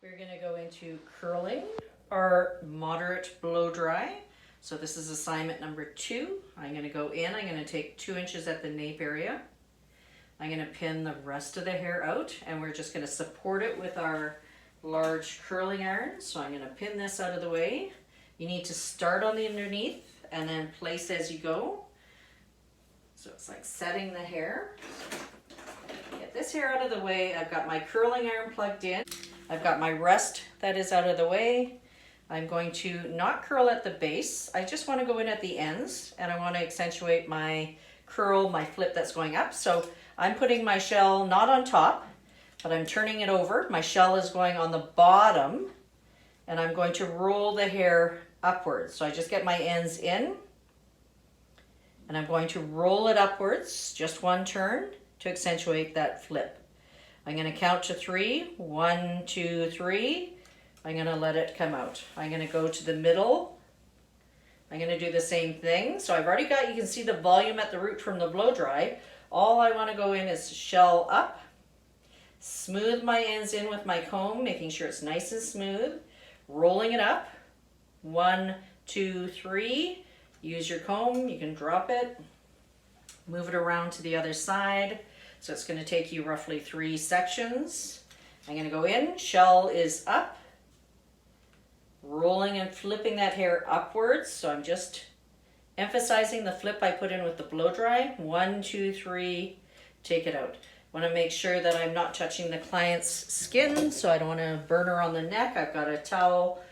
We're going to go into curling or moderate blow dry. So this is assignment number 2. I'm going to go in, I'm going to take 2 inches at the nape area. I'm going to pin the rest of the hair out, and we're just going to support it with our large curling iron. So I'm going to pin this out of the way. You need to start on the underneath and then place as you go. So it's like setting the hair. Get this hair out of the way. I've got my curling iron plugged in. I've got my rest that is out of the way. I'm going to not curl at the base. I just want to go in at the ends, and I want to accentuate my curl, my flip that's going up. So I'm putting my shell not on top, but I'm turning it over. My shell is going on the bottom, and I'm going to roll the hair upwards. So I just get my ends in, and I'm going to roll it upwards, just one turn, to accentuate that flip. I'm going to count to 3. 1, 2, 3. I'm going to let it come out. I'm going to go to the middle. I'm going to do the same thing. So I've already got, you can see the volume at the root from the blow dry. All I want to go in is shell up, smooth my ends in with my comb, making sure it's nice and smooth, rolling it up. 1, 2, 3. Use your comb, you can drop it, move it around to the other side. So it's going to take you roughly 3 sections. I'm going to go in, shell is up, rolling and flipping that hair upwards. So I'm just emphasizing the flip I put in with the blow dry. 1, 2, 3, take it out. Want to make sure that I'm not touching the client's skin, so I don't want to burn her on the neck. I've got a towel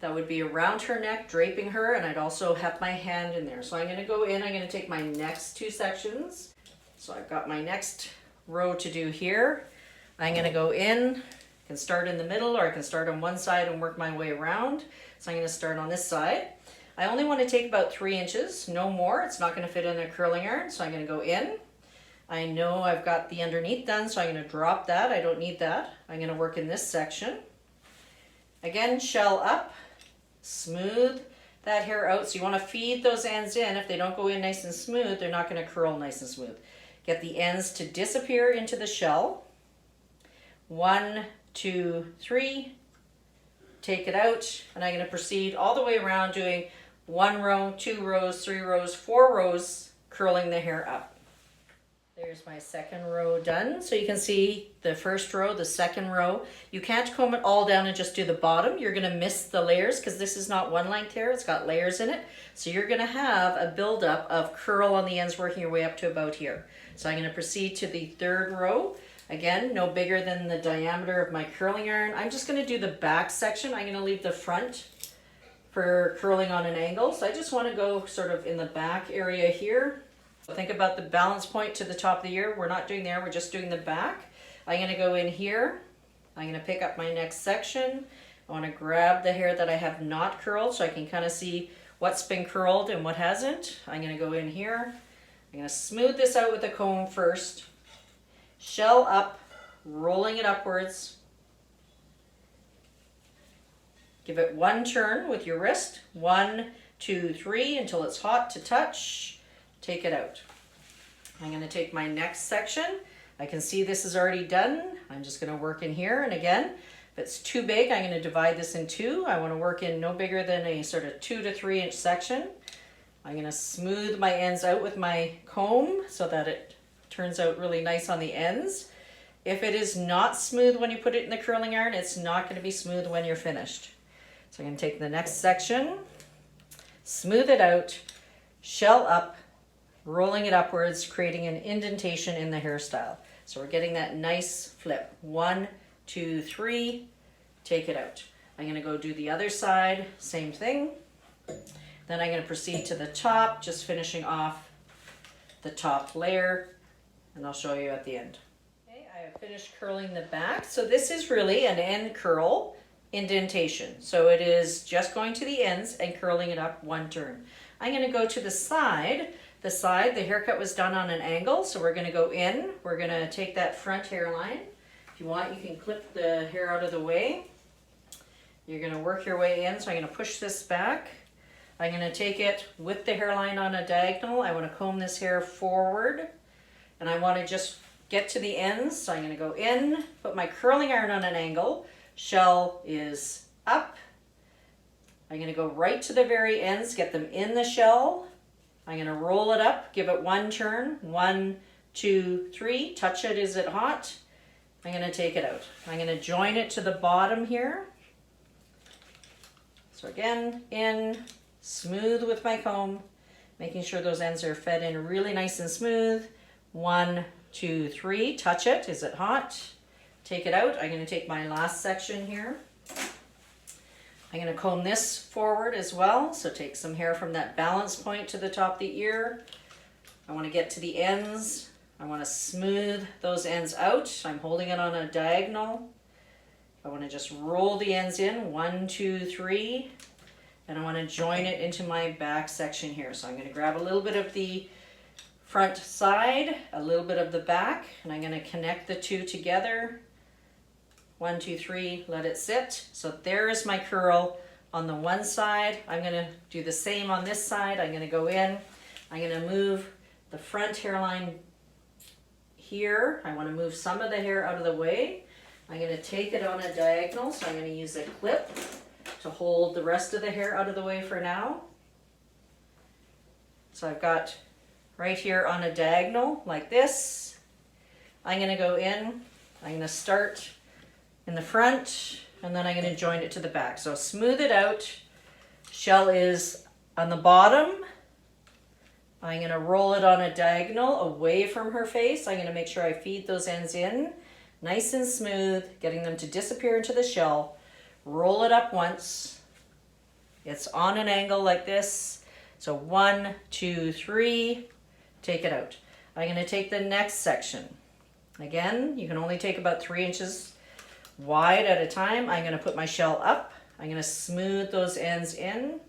that would be around her neck, draping her, and I'd also have my hand in there. So I'm going to go in, I'm going to take my next 2 sections. So I've got my next row to do here. I'm going to go in, I can start in the middle, or I can start on one side and work my way around. So I'm going to start on this side. I only want to take about 3 inches, no more. It's not going to fit in a curling iron, so I'm going to go in. I know I've got the underneath done, so I'm going to drop that. I don't need that. I'm going to work in this section. Again, shell up, smooth that hair out. So you want to feed those ends in. If they don't go in nice and smooth, they're not going to curl nice and smooth. Get the ends to disappear into the shell. 1, 2, 3. Take it out, and I'm going to proceed all the way around doing 1 row, 2 rows, 3 rows, 4 rows, curling the hair up. There's my second row done. So you can see the first row, the second row. You can't comb it all down and just do the bottom. You're going to miss the layers because this is not one length hair. It's got layers in it. So you're going to have a buildup of curl on the ends working your way up to about here. So I'm going to proceed to the third row. Again, no bigger than the diameter of my curling iron. I'm just going to do the back section. I'm going to leave the front for curling on an angle. So I just want to go sort of in the back area here. Think about the balance point to the top of the ear. We're not doing there, we're just doing the back. I'm going to go in here. I'm going to pick up my next section. I want to grab the hair that I have not curled so I can kind of see what's been curled and what hasn't. I'm going to go in here. I'm going to smooth this out with a comb first. Shell up, rolling it upwards. Give it 1 turn with your wrist. 1, 2, 3 until it's hot to touch. Take it out. I'm going to take my next section. I can see this is already done. I'm just going to work in here, and again, if it's too big, I'm going to divide this in 2. I want to work in no bigger than a sort of 2 to 3 inch section. I'm going to smooth my ends out with my comb so that it turns out really nice on the ends. If it is not smooth when you put it in the curling iron, it's not going to be smooth when you're finished. So I'm going to take the next section, smooth it out, shell up, rolling it upwards, creating an indentation in the hairstyle. So we're getting that nice flip. 1, 2, 3, take it out. I'm going to go do the other side, same thing. Then I'm going to proceed to the top, just finishing off the top layer, and I'll show you at the end. Okay, I have finished curling the back. So this is really an end curl indentation. So it is just going to the ends and curling it up 1 turn. I'm going to go to the side. The haircut was done on an angle, so we're going to go in. We're going to take that front hairline. If you want, you can clip the hair out of the way. You're going to work your way in, so I'm going to push this back. I'm going to take it with the hairline on a diagonal. I want to comb this hair forward, and I want to just get to the ends. So I'm going to go in, put my curling iron on an angle, shell is up. I'm going to go right to the very ends, get them in the shell. I'm going to roll it up, give it one turn, 1, 2, 3, touch it, is it hot? I'm going to take it out. I'm going to join it to the bottom here. So again, in, smooth with my comb, making sure those ends are fed in really nice and smooth. 1, 2, 3, touch it, is it hot? Take it out. I'm going to take my last section here. I'm going to comb this forward as well. So take some hair from that balance point to the top of the ear. I want to get to the ends. I want to smooth those ends out. I'm holding it on a diagonal. I want to just roll the ends in, 1, 2, 3, and I want to join it into my back section here. So I'm going to grab a little bit of the front side, a little bit of the back, and I'm going to connect the two together. 1, 2, 3, let it sit. So there is my curl on the one side. I'm going to do the same on this side. I'm going to go in. I'm going to move the front hairline here. I want to move some of the hair out of the way. I'm going to take it on a diagonal, so I'm going to use a clip to hold the rest of the hair out of the way for now. So I've got right here on a diagonal like this. I'm going to go in. I'm going to start in the front, and then I'm going to join it to the back. So smooth it out. Shell is on the bottom. I'm going to roll it on a diagonal away from her face. I'm going to make sure I feed those ends in nice and smooth, getting them to disappear into the shell. Roll it up once. It's on an angle like this. So 1, 2, 3, take it out. I'm going to take the next section. Again, you can only take about 3 inches wide at a time. I'm going to put my shell up. I'm going to smooth those ends in.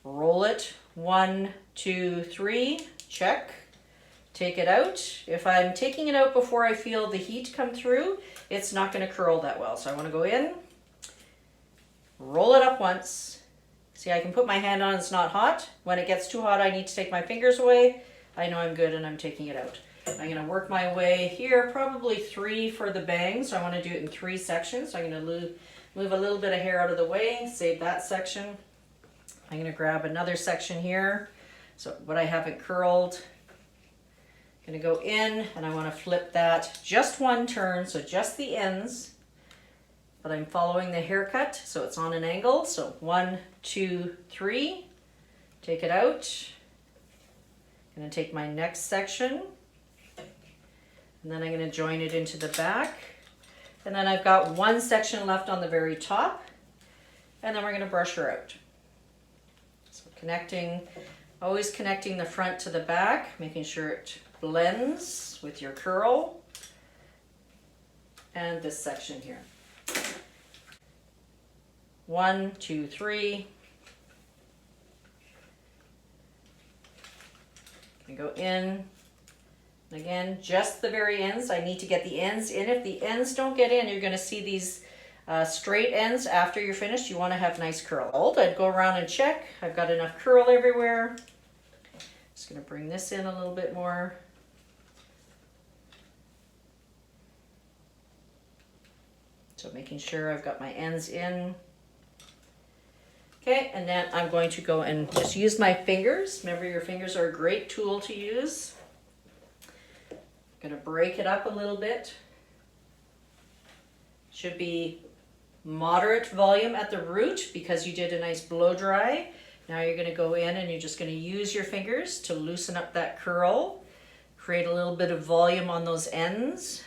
Roll it, 1, 2, 3, check. Take it out. If I'm taking it out before I feel the heat come through, it's not going to curl that well. So I want to go in, roll it up once. See, I can put my hand on, it's not hot. When it gets too hot, I need to take my fingers away. I know I'm good and I'm taking it out. I'm going to work my way here, probably 3 for the bangs. So I want to do it in 3 sections. So I'm going to move a little bit of hair out of the way, save that section. I'm going to grab another section here. So what I haven't curled, I'm going to go in and I want to flip that just one turn, so just the ends, but I'm following the haircut, so it's on an angle. So 1, 2, 3, take it out. I'm going to take my next section, and then I'm going to join it into the back. And then I've got one section left on the very top, and then we're going to brush her out. So connecting, always connecting the front to the back, making sure it blends with your curl. And this section here. 1, 2, 3. I go in. Again, just the very ends. I need to get the ends in. If the ends don't get in, you're going to see these straight ends after you're finished. You want to have nice curl. I'd go around and check. I've got enough curl everywhere. Just going to bring this in a little bit more. So making sure I've got my ends in. Okay, and then I'm going to go and just use my fingers. Remember, your fingers are a great tool to use. I'm going to break it up a little bit. Should be moderate volume at the root because you did a nice blow dry. Now you're going to go in and you're just going to use your fingers to loosen up that curl. Create a little bit of volume on those ends.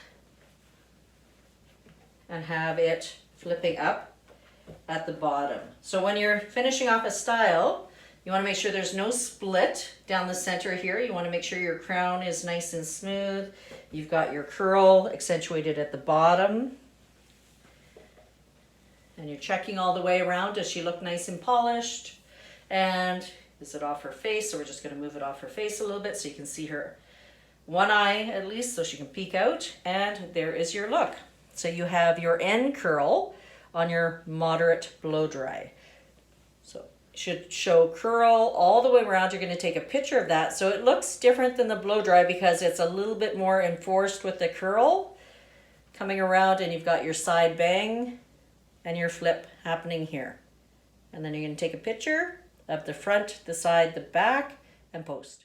And have it flipping up at the bottom. So when you're finishing off a style, you want to make sure there's no split down the center here. You want to make sure your crown is nice and smooth. You've got your curl accentuated at the bottom. And you're checking all the way around. Does she look nice and polished? And is it off her face? So we're just going to move it off her face a little bit so you can see her one eye at least so she can peek out. And there is your look. So you have your end curl on your moderate blow dry. So it should show curl all the way around. You're going to take a picture of that. So it looks different than the blow dry because it's a little bit more enforced with the curl. coming around, and you've got your side bang and your flip happening here. And then you're going to take a picture of the front, the side, the back, and post.